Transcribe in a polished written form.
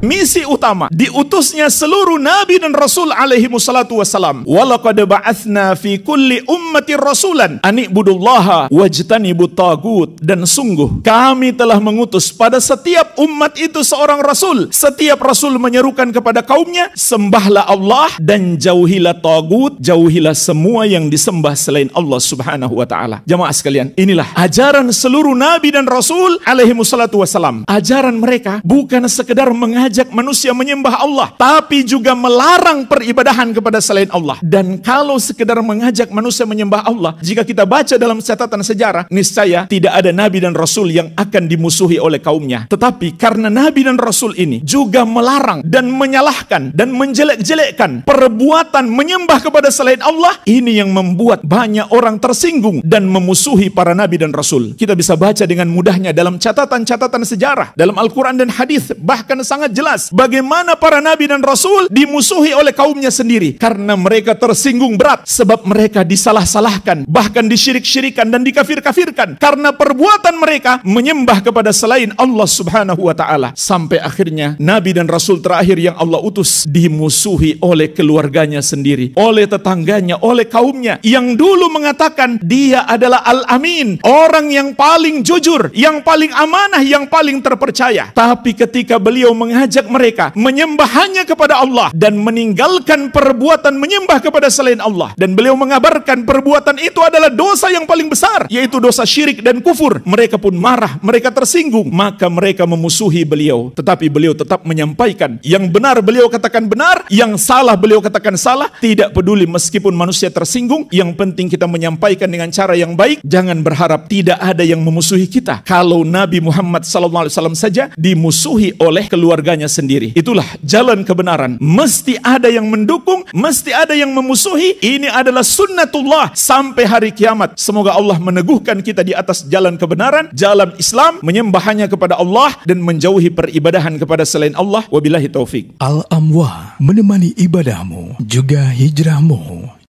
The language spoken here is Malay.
misi utama diutusnya seluruh nabi dan rasul alaihi wassalatu wassalam. Walaqad ba'atsna fi kulli ummati rasulan an ibudullaha wajtanibut tagut. Dan sungguh kami telah mengutus pada setiap umat itu seorang rasul. Setiap rasul menyerukan kepada kaumnya, sembahlah Allah dan jauhilah tagut, jauhilah semua yang disembah selain Allah subhanahu wa ta'ala. Jamaah sekalian, inilah ajaran seluruh nabi dan rasul alaihi wassalatu wassalam. Ajaran mereka bukan sekedar mengajak manusia menyembah Allah, tapi juga melarang peribadahan kepada selain Allah. Dan kalau sekedar mengajak manusia menyembah Allah, jika kita baca dalam catatan sejarah, niscaya tidak ada nabi dan rasul yang akan dimusuhi oleh kaumnya. Tetapi karena nabi dan rasul ini juga melarang dan menyalahkan dan menjelek-jelekkan perbuatan menyembah kepada selain Allah, ini yang membuat banyak orang tersinggung dan memusuhi para nabi dan rasul. Kita bisa baca dengan mudahnya dalam catatan-catatan sejarah, dalam Al-Quran dan hadis, bahkan sangat jelas bagaimana para nabi dan rasul dimusuhi oleh kaumnya sendiri karena mereka tersinggung berat sebab mereka disalah-salahkan, bahkan disyirik-syirikan dan dikafir-kafirkan karena perbuatan mereka menyembah kepada selain Allah subhanahu wa ta'ala. Sampai akhirnya nabi dan rasul terakhir yang Allah utus dimusuhi oleh keluarganya sendiri, oleh tetangganya, oleh kaumnya yang dulu mengatakan dia adalah Al-Amin, orang yang paling jujur, yang paling amanah, yang paling terpercaya. Tapi ketika beliau mengajak mereka menyembah hanya kepada Allah dan meninggalkan perbuatan menyembah kepada selain Allah, dan beliau mengabarkan perbuatan itu adalah dosa yang paling besar, yaitu dosa syirik dan kufur, mereka pun marah, mereka tersinggung, maka mereka memusuhi beliau. Tetapi beliau tetap menyampaikan yang benar, beliau katakan benar, yang salah beliau katakan salah, tidak peduli meskipun manusia tersinggung, yang penting kita menyampaikan dengan cara yang baik. Jangan berharap tidak ada yang memusuhi kita. Kalau Nabi Muhammad SAW saja dimusuhi oleh keluarganya sendiri. Itulah jalan kebenaran. Mesti ada yang mendukung, mesti ada yang memusuhi. Ini adalah sunnatullah sampai hari kiamat. Semoga Allah meneguhkan kita di atas jalan kebenaran, jalan Islam, menyembah hanya kepada Allah dan menjauhi peribadahan kepada selain Allah. Wabillahi taufik. Al-Amwah, menemani ibadahmu juga hijrahmu.